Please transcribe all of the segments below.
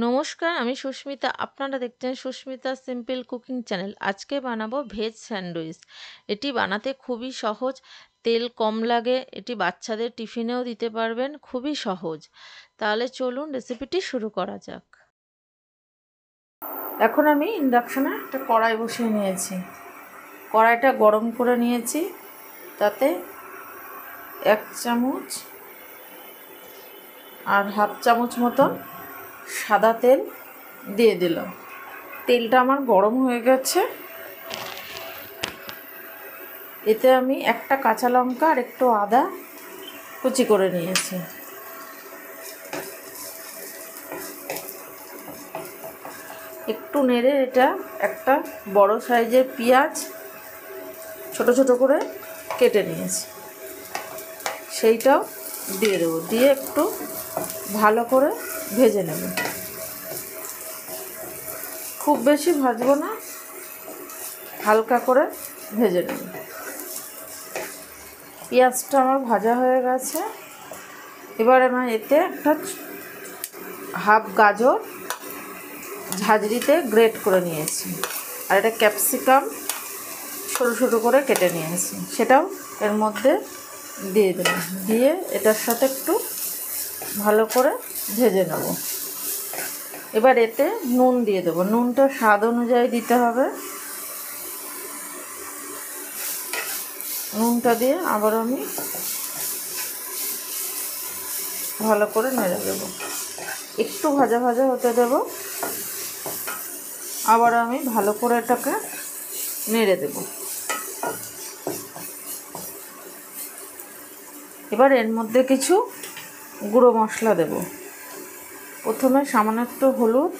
নমস্কার, আমি সুস্মিতা। আপনারা দেখছেন সুস্মিতা সিম্পল কুকিং চ্যানেল। আজকে বানাবো ভেজ স্যান্ডউইচ। এটি বানাতে খুবই সহজ, তেল কম লাগে, এটি বাচ্চাদের টিফিনেও দিতে পারবেন, খুবই সহজ। তাহলে চলুন রেসিপিটি শুরু করা যাক। এখন আমি ইন্ডাকশনে একটা কড়াই বসিয়ে নিয়েছি। কড়াইটা গরম করে নিয়েছি, তাতে 1 চামচ আর হাফ চামচ মতন সাদা তেল দিয়ে দিলাম। তেলটা আমার গরম হয়ে গেছে। এতে আমি একটা কাঁচা লঙ্কা আর একটু আদা কুচি করে নিয়েছি। একটু নেড়ে এটা একটা বড় সাইজের পেঁয়াজ ছোট ছোট করে কেটে নিয়েছি, সেইটাও দিয়ে দেবো। দিয়ে একটু ভালো করে ভেজে নেব। খুব বেশি ভাজবো না, হালকা করে ভেজে নেব। পেঁয়াজটা আমার ভাজা হয়ে গেছে। এবার আমি এতে একটা হাফ গাজর ঝাঁঝরিতে গ্রেট করে নিয়েছি, আর একটা ক্যাপসিকাম ছোটো ছোটো করে কেটে নিয়েছি, সেটাও এর মধ্যে দিয়ে দিলাম। দিয়ে এটার সাথে একটু ভালো করে ভেজে নেব। এবার এতে নুন দিয়ে দেবো। নুনটা স্বাদ অনুযায়ী দিতে হবে। নুনটা দিয়ে আবার আমি ভালো করে নেড়ে দেবো। একটু ভাজা ভাজা হতে দেব। আবার আমি ভালো করে এটাকে নেড়ে দেব। এবার এর মধ্যে কিছু গুঁড়ো মশলা দেব। প্রথমে সামান্য একটু হলুদ,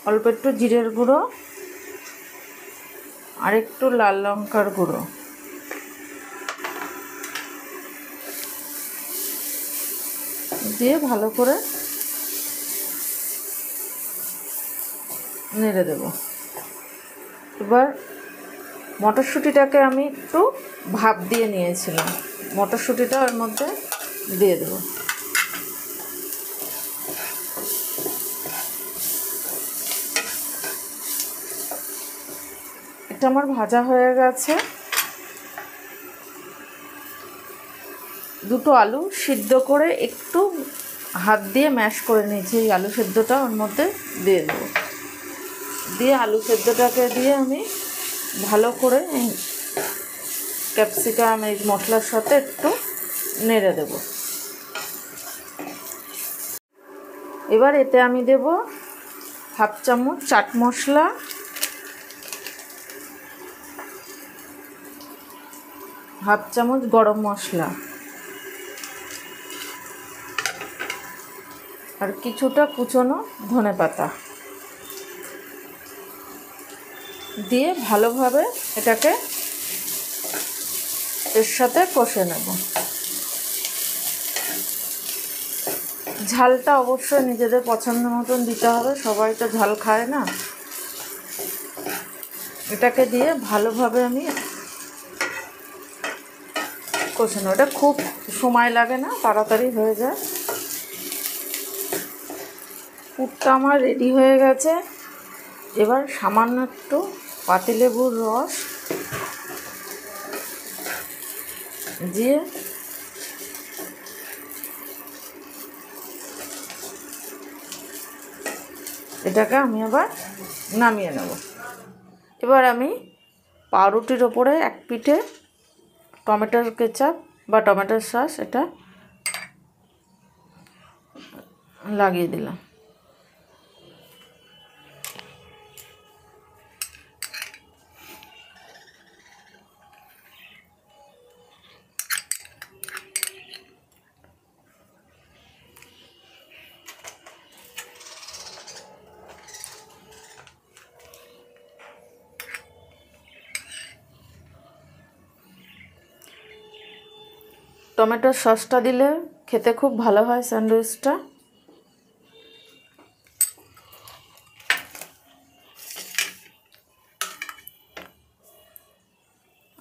অল্প একটু জিরের গুঁড়ো, আর একটু লাল লঙ্কার গুঁড়ো দিয়ে ভালো করে নেড়ে দেব। এবার মটরশুঁটিটাকে আমি একটু ভাপ দিয়ে নিয়েছিলাম, মটরশুঁটিটা ওর মধ্যে দিয়ে দেব। এটা আমার ভাজা হয়ে গেছে। দুটো আলু সিদ্ধ করে একটু হাত দিয়ে ম্যাশ করে নিয়েছি। এই আলু সেদ্ধটা ওর মধ্যে দিয়ে দেবো। দিয়ে আলু সেদ্ধটাকে দিয়ে আমি ভালো করে ক্যাপসিকাম এই মশলার সাথে একটু নেড়ে দেব। এবার এতে আমি দেব হাফ চামচ চাট মশলা, হাফ চামচ গরম মশলা, আর কিছুটা কুচনো ধনেপাতা দিয়ে ভালোভাবে এটাকে এর সাথে কষে নেব। ঝালটা অবশ্যই নিজেদের পছন্দ মতন দিতে হবে, সবাই তো ঝাল খায় না। এটাকে দিয়ে ভালোভাবে আমি কষে নেব। এটা খুব সময় লাগে না, তাড়াতাড়ি হয়ে যায়। পুরটা আমার রেডি হয়ে গেছে। এবার সামান্য একটু পাতিলেবুর রস দিয়ে এটাকে আমি আবার নামিয়ে নেব। এবার আমি পাউরুটির ওপরে এক পিঠে টমেটোর কেচাপ বা টমেটোর সস এটা লাগিয়ে দিলাম। টমেটোর সসটা দিলে খেতে খুব ভালো হয় স্যান্ডউইচটা।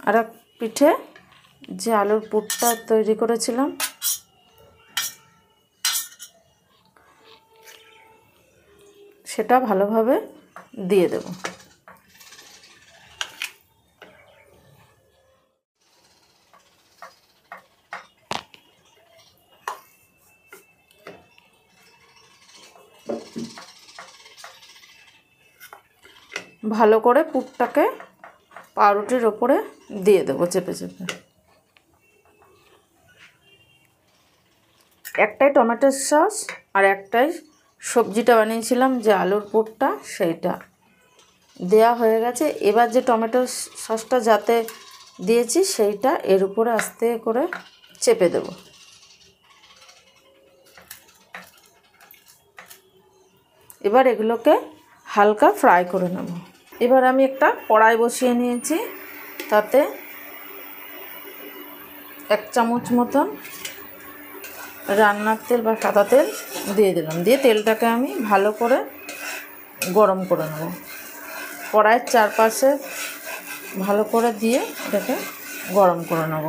আর এক পিঠে যে আলুর পুরটা তৈরি করেছিলাম সেটা ভালোভাবে দিয়ে দেব। ভালো করে পুরটাকে পাউরুটির ওপরে দিয়ে দেবো চেপে চেপে। একটাই টমেটোর সস আর একটাই সবজিটা বানিয়েছিলাম যে আলুর পুরটা, সেইটা দেয়া হয়ে গেছে। এবার যে টমেটো সসটা যাতে দিয়েছি সেইটা এর উপরে আস্তে করে চেপে দেব। এবার এগুলোকে হালকা ফ্রাই করে নেব। এবার আমি একটা কড়াই বসিয়ে নিয়েছি, তাতে 1 চামচ মতন রান্নার তেল বা সাদা তেল দিয়ে দিলাম। দিয়ে তেলটাকে আমি ভালো করে গরম করে নেব। কড়াইয়ের চারপাশে ভালো করে দিয়ে এটাকে গরম করে নেব।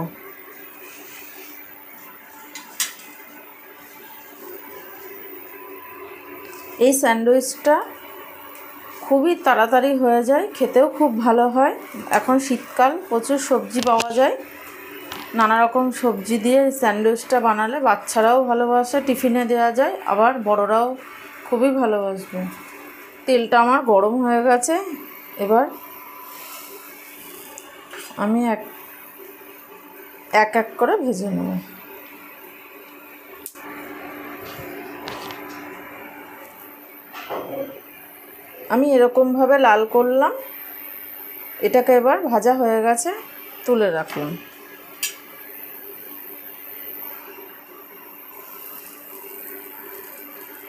এই স্যান্ডউইচটা খুবই তাড়াতাড়ি হয়ে যায়, খেতেও খুব ভালো হয়। এখন শীতকাল, প্রচুর সবজি পাওয়া যায়। নানা রকম সবজি দিয়ে স্যান্ডউইচটা বানালে বাচ্চারাও ভালোবাসে, টিফিনে দেওয়া যায়, আবার বড়রাও খুবই ভালোবাসবে। তেলটা আমার গরম হয়ে গেছে। এবার আমি এক এক করে ভেজে নেব। আমি এরকমভাবে লাল করলাম। এটাকে এবার ভাজা হয়ে গেছে, তুলে রাখলাম।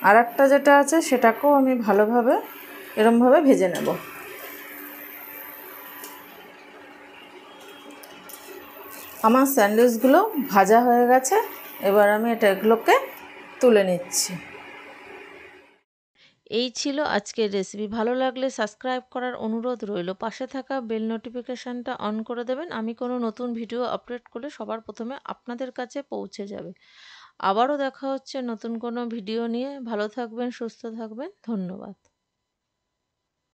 আর একটা যেটা আছে সেটাকেও আমি ভালোভাবে এরমভাবে ভেজে নেব। আমার স্যান্ডউইচগুলো ভাজা হয়ে গেছে। এবার আমি এগুলোকে তুলে নিচ্ছি। এই ছিল আজকের রেসিপি। ভালো লাগলে সাবস্ক্রাইব করার অনুরোধ রইল। পাশে থাকা বেল নোটিফিকেশানটা অন করে দেবেন। আমি কোনো নতুন ভিডিও আপলোড করলে সবার প্রথমে আপনাদের কাছে পৌঁছে যাবে। আবারও দেখা হচ্ছে নতুন কোনো ভিডিও নিয়ে। ভালো থাকবেন, সুস্থ থাকবেন। ধন্যবাদ।